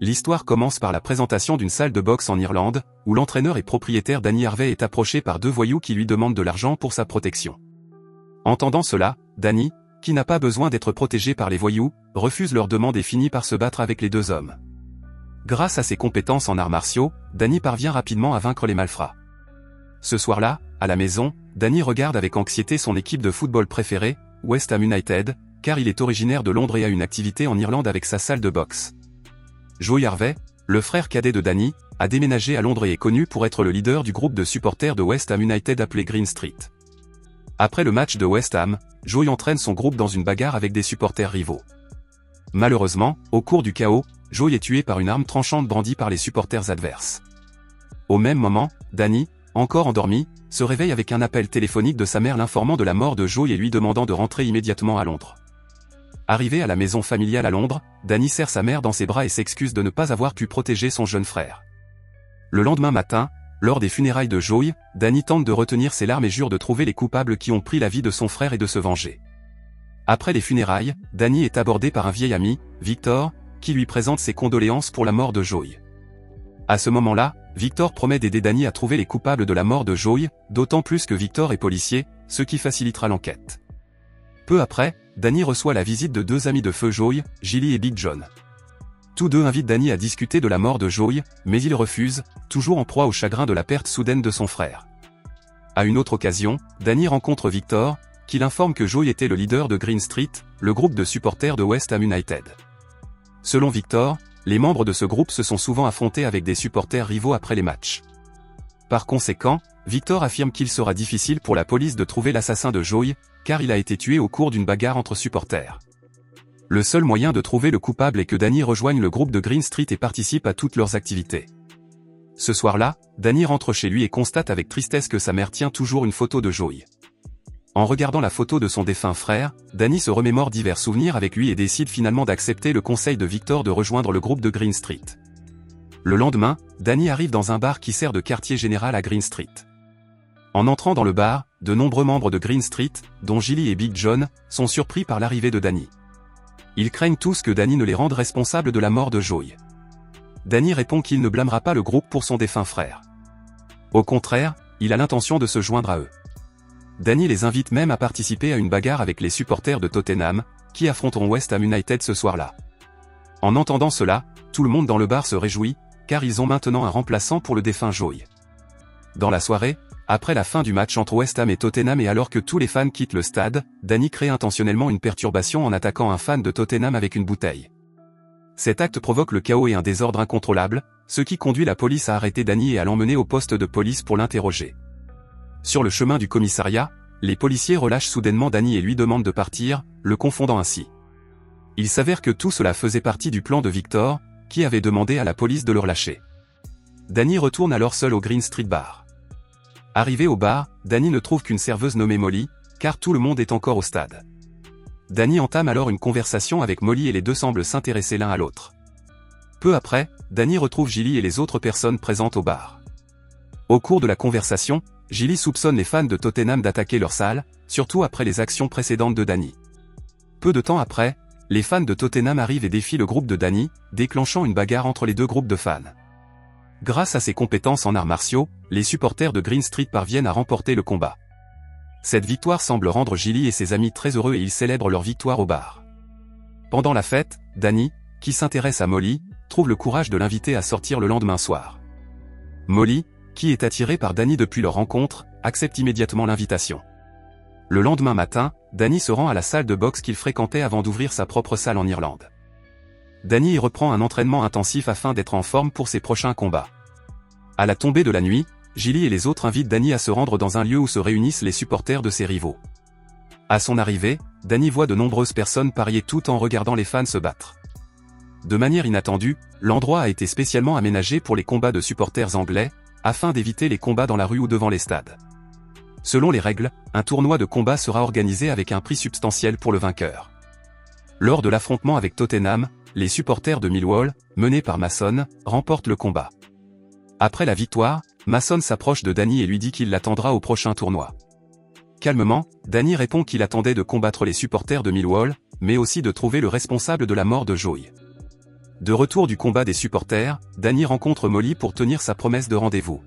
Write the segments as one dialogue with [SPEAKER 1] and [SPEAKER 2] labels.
[SPEAKER 1] L'histoire commence par la présentation d'une salle de boxe en Irlande, où l'entraîneur et propriétaire Danny Harvey est approché par deux voyous qui lui demandent de l'argent pour sa protection. Entendant cela, Danny, qui n'a pas besoin d'être protégé par les voyous, refuse leur demande et finit par se battre avec les deux hommes. Grâce à ses compétences en arts martiaux, Danny parvient rapidement à vaincre les malfrats. Ce soir-là, à la maison, Danny regarde avec anxiété son équipe de football préférée, West Ham United, car il est originaire de Londres et a une activité en Irlande avec sa salle de boxe. Joey Harvey, le frère cadet de Danny, a déménagé à Londres et est connu pour être le leader du groupe de supporters de West Ham United appelé Green Street. Après le match de West Ham, Joey entraîne son groupe dans une bagarre avec des supporters rivaux. Malheureusement, au cours du chaos, Joey est tué par une arme tranchante brandie par les supporters adverses. Au même moment, Danny, encore endormi, se réveille avec un appel téléphonique de sa mère l'informant de la mort de Joey et lui demandant de rentrer immédiatement à Londres. Arrivé à la maison familiale à Londres, Danny serre sa mère dans ses bras et s'excuse de ne pas avoir pu protéger son jeune frère. Le lendemain matin, lors des funérailles de Joey, Danny tente de retenir ses larmes et jure de trouver les coupables qui ont pris la vie de son frère et de se venger. Après les funérailles, Danny est abordé par un vieil ami, Victor, qui lui présente ses condoléances pour la mort de Joey. À ce moment-là, Victor promet d'aider Danny à trouver les coupables de la mort de Joey, d'autant plus que Victor est policier, ce qui facilitera l'enquête. Peu après, Danny reçoit la visite de deux amis de feu Joey, Gilly et Big John. Tous deux invitent Danny à discuter de la mort de Joey, mais il refuse, toujours en proie au chagrin de la perte soudaine de son frère. À une autre occasion, Danny rencontre Victor, qui l'informe que Joey était le leader de Green Street, le groupe de supporters de West Ham United. Selon Victor, les membres de ce groupe se sont souvent affrontés avec des supporters rivaux après les matchs. Par conséquent, Victor affirme qu'il sera difficile pour la police de trouver l'assassin de Joey, car il a été tué au cours d'une bagarre entre supporters. Le seul moyen de trouver le coupable est que Danny rejoigne le groupe de Green Street et participe à toutes leurs activités. Ce soir-là, Danny rentre chez lui et constate avec tristesse que sa mère tient toujours une photo de Joey. En regardant la photo de son défunt frère, Danny se remémore divers souvenirs avec lui et décide finalement d'accepter le conseil de Victor de rejoindre le groupe de Green Street. Le lendemain, Danny arrive dans un bar qui sert de quartier général à Green Street. En entrant dans le bar, de nombreux membres de Green Street, dont Gilly et Big John, sont surpris par l'arrivée de Danny. Ils craignent tous que Danny ne les rende responsables de la mort de Joey. Danny répond qu'il ne blâmera pas le groupe pour son défunt frère. Au contraire, il a l'intention de se joindre à eux. Danny les invite même à participer à une bagarre avec les supporters de Tottenham, qui affronteront West Ham United ce soir-là. En entendant cela, tout le monde dans le bar se réjouit, car ils ont maintenant un remplaçant pour le défunt Joey. Dans la soirée, après la fin du match entre West Ham et Tottenham et alors que tous les fans quittent le stade, Danny crée intentionnellement une perturbation en attaquant un fan de Tottenham avec une bouteille. Cet acte provoque le chaos et un désordre incontrôlable, ce qui conduit la police à arrêter Danny et à l'emmener au poste de police pour l'interroger. Sur le chemin du commissariat, les policiers relâchent soudainement Danny et lui demandent de partir, le confondant ainsi. Il s'avère que tout cela faisait partie du plan de Victor, qui avait demandé à la police de le relâcher. Danny retourne alors seul au Green Street Bar. Arrivé au bar, Danny ne trouve qu'une serveuse nommée Molly, car tout le monde est encore au stade. Danny entame alors une conversation avec Molly et les deux semblent s'intéresser l'un à l'autre. Peu après, Danny retrouve Gilly et les autres personnes présentes au bar. Au cours de la conversation, Gilly soupçonne les fans de Tottenham d'attaquer leur salle, surtout après les actions précédentes de Danny. Peu de temps après, les fans de Tottenham arrivent et défient le groupe de Danny, déclenchant une bagarre entre les deux groupes de fans. Grâce à ses compétences en arts martiaux, les supporters de Green Street parviennent à remporter le combat. Cette victoire semble rendre Gilly et ses amis très heureux et ils célèbrent leur victoire au bar. Pendant la fête, Danny, qui s'intéresse à Molly, trouve le courage de l'inviter à sortir le lendemain soir. Molly, qui est attirée par Danny depuis leur rencontre, accepte immédiatement l'invitation. Le lendemain matin, Danny se rend à la salle de boxe qu'il fréquentait avant d'ouvrir sa propre salle en Irlande. Danny y reprend un entraînement intensif afin d'être en forme pour ses prochains combats. À la tombée de la nuit, Gilly et les autres invitent Danny à se rendre dans un lieu où se réunissent les supporters de ses rivaux. À son arrivée, Danny voit de nombreuses personnes parier tout en regardant les fans se battre. De manière inattendue, l'endroit a été spécialement aménagé pour les combats de supporters anglais, afin d'éviter les combats dans la rue ou devant les stades. Selon les règles, un tournoi de combat sera organisé avec un prix substantiel pour le vainqueur. Lors de l'affrontement avec Tottenham, les supporters de Millwall, menés par Mason, remportent le combat. Après la victoire, Mason s'approche de Danny et lui dit qu'il l'attendra au prochain tournoi. Calmement, Danny répond qu'il attendait de combattre les supporters de Millwall, mais aussi de trouver le responsable de la mort de Joey. De retour du combat des supporters, Danny rencontre Molly pour tenir sa promesse de rendez-vous.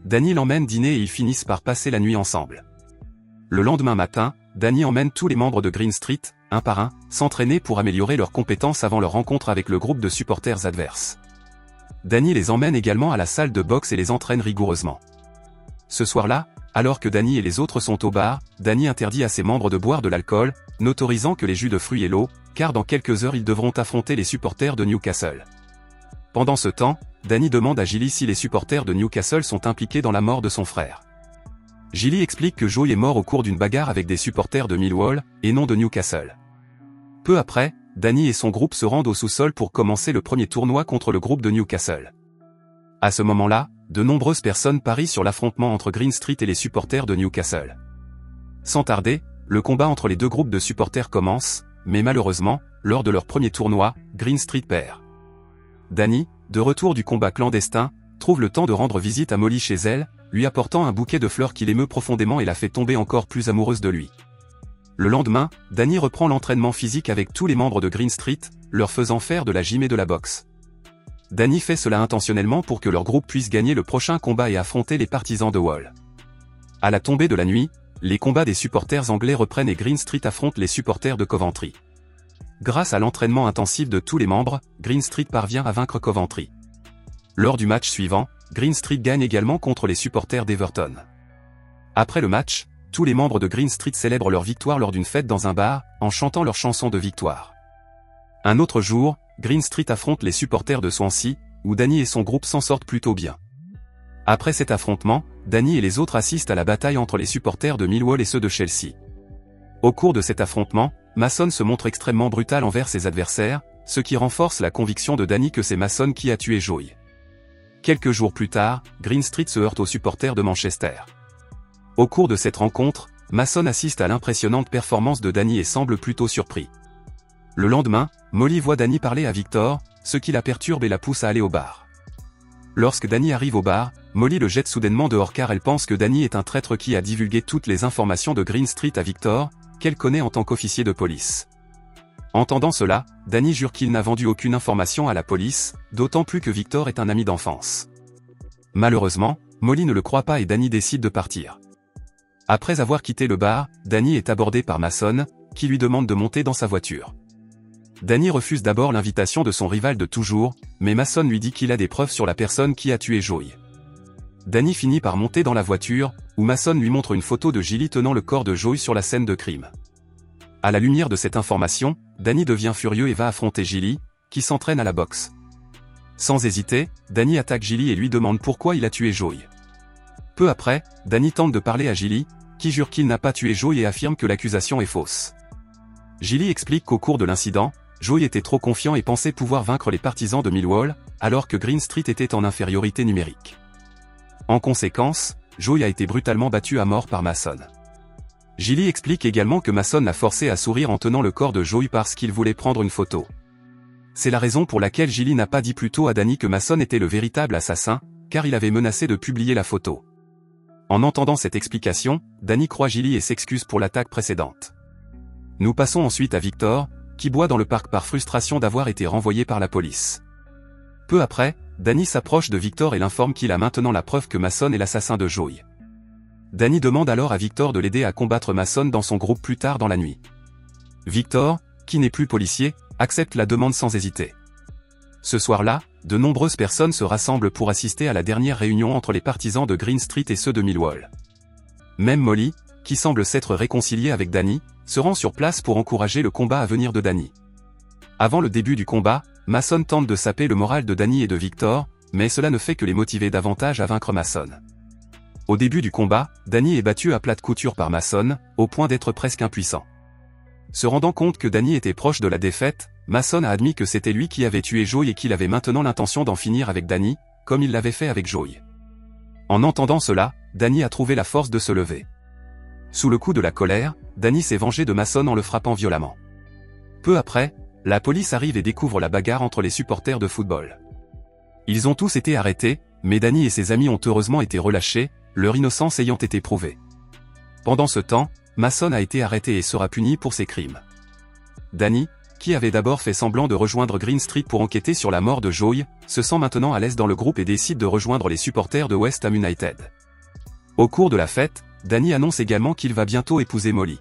[SPEAKER 1] Danny l'emmène dîner et ils finissent par passer la nuit ensemble. Le lendemain matin, Danny emmène tous les membres de Green Street, un par un, s'entraîner pour améliorer leurs compétences avant leur rencontre avec le groupe de supporters adverses. Danny les emmène également à la salle de boxe et les entraîne rigoureusement. Ce soir-là, alors que Danny et les autres sont au bar, Danny interdit à ses membres de boire de l'alcool, n'autorisant que les jus de fruits et l'eau, car dans quelques heures ils devront affronter les supporters de Newcastle. Pendant ce temps, Danny demande à Gilly si les supporters de Newcastle sont impliqués dans la mort de son frère. Gilly explique que Joey est mort au cours d'une bagarre avec des supporters de Millwall, et non de Newcastle. Peu après, Danny et son groupe se rendent au sous-sol pour commencer le premier tournoi contre le groupe de Newcastle. À ce moment-là, de nombreuses personnes parient sur l'affrontement entre Green Street et les supporters de Newcastle. Sans tarder, le combat entre les deux groupes de supporters commence, mais malheureusement, lors de leur premier tournoi, Green Street perd. Danny, de retour du combat clandestin, trouve le temps de rendre visite à Molly chez elle, lui apportant un bouquet de fleurs qui l'émeut profondément et la fait tomber encore plus amoureuse de lui. Le lendemain, Danny reprend l'entraînement physique avec tous les membres de Green Street, leur faisant faire de la gym et de la boxe. Danny fait cela intentionnellement pour que leur groupe puisse gagner le prochain combat et affronter les partisans de Wall. À la tombée de la nuit, les combats des supporters anglais reprennent et Green Street affronte les supporters de Coventry. Grâce à l'entraînement intensif de tous les membres, Green Street parvient à vaincre Coventry. Lors du match suivant, Green Street gagne également contre les supporters d'Everton. Après le match, tous les membres de Green Street célèbrent leur victoire lors d'une fête dans un bar, en chantant leur chanson de victoire. Un autre jour, Green Street affronte les supporters de Swansea, où Danny et son groupe s'en sortent plutôt bien. Après cet affrontement, Danny et les autres assistent à la bataille entre les supporters de Millwall et ceux de Chelsea. Au cours de cet affrontement, Mason se montre extrêmement brutal envers ses adversaires, ce qui renforce la conviction de Danny que c'est Mason qui a tué Joey. Quelques jours plus tard, Green Street se heurte aux supporters de Manchester. Au cours de cette rencontre, Mason assiste à l'impressionnante performance de Danny et semble plutôt surpris. Le lendemain, Molly voit Danny parler à Victor, ce qui la perturbe et la pousse à aller au bar. Lorsque Danny arrive au bar, Molly le jette soudainement dehors car elle pense que Danny est un traître qui a divulgué toutes les informations de Green Street à Victor, qu'elle connaît en tant qu'officier de police. Entendant cela, Danny jure qu'il n'a vendu aucune information à la police, d'autant plus que Victor est un ami d'enfance. Malheureusement, Molly ne le croit pas et Danny décide de partir. Après avoir quitté le bar, Danny est abordé par Mason, qui lui demande de monter dans sa voiture. Danny refuse d'abord l'invitation de son rival de toujours, mais Mason lui dit qu'il a des preuves sur la personne qui a tué Joey. Danny finit par monter dans la voiture, où Mason lui montre une photo de Gilly tenant le corps de Joey sur la scène de crime. À la lumière de cette information, Danny devient furieux et va affronter Gilly, qui s'entraîne à la boxe. Sans hésiter, Danny attaque Gilly et lui demande pourquoi il a tué Joey. Peu après, Danny tente de parler à Gilly, qui jure qu'il n'a pas tué Joey et affirme que l'accusation est fausse. Gilly explique qu'au cours de l'incident, Joey était trop confiant et pensait pouvoir vaincre les partisans de Millwall, alors que Green Street était en infériorité numérique. En conséquence, Joey a été brutalement battu à mort par Mason. Gilly explique également que Mason l'a forcé à sourire en tenant le corps de Joey parce qu'il voulait prendre une photo. C'est la raison pour laquelle Gilly n'a pas dit plus tôt à Danny que Mason était le véritable assassin, car il avait menacé de publier la photo. En entendant cette explication, Danny croit Gilly et s'excuse pour l'attaque précédente. Nous passons ensuite à Victor, qui boit dans le parc par frustration d'avoir été renvoyé par la police. Peu après, Danny s'approche de Victor et l'informe qu'il a maintenant la preuve que Mason est l'assassin de Joey. Danny demande alors à Victor de l'aider à combattre Mason dans son groupe plus tard dans la nuit. Victor, qui n'est plus policier, accepte la demande sans hésiter. Ce soir-là, de nombreuses personnes se rassemblent pour assister à la dernière réunion entre les partisans de Green Street et ceux de Millwall. Même Molly, qui semble s'être réconciliée avec Danny, se rend sur place pour encourager le combat à venir de Danny. Avant le début du combat, Mason tente de saper le moral de Danny et de Victor, mais cela ne fait que les motiver davantage à vaincre Mason. Au début du combat, Danny est battu à plate couture par Mason, au point d'être presque impuissant. Se rendant compte que Danny était proche de la défaite, Mason a admis que c'était lui qui avait tué Joey et qu'il avait maintenant l'intention d'en finir avec Danny, comme il l'avait fait avec Joey. En entendant cela, Danny a trouvé la force de se lever. Sous le coup de la colère, Danny s'est vengé de Mason en le frappant violemment. Peu après, la police arrive et découvre la bagarre entre les supporters de football. Ils ont tous été arrêtés, mais Danny et ses amis ont heureusement été relâchés, leur innocence ayant été prouvée. Pendant ce temps, Mason a été arrêté et sera puni pour ses crimes. Danny, qui avait d'abord fait semblant de rejoindre Green Street pour enquêter sur la mort de Joey, se sent maintenant à l'aise dans le groupe et décide de rejoindre les supporters de West Ham United. Au cours de la fête, Danny annonce également qu'il va bientôt épouser Molly.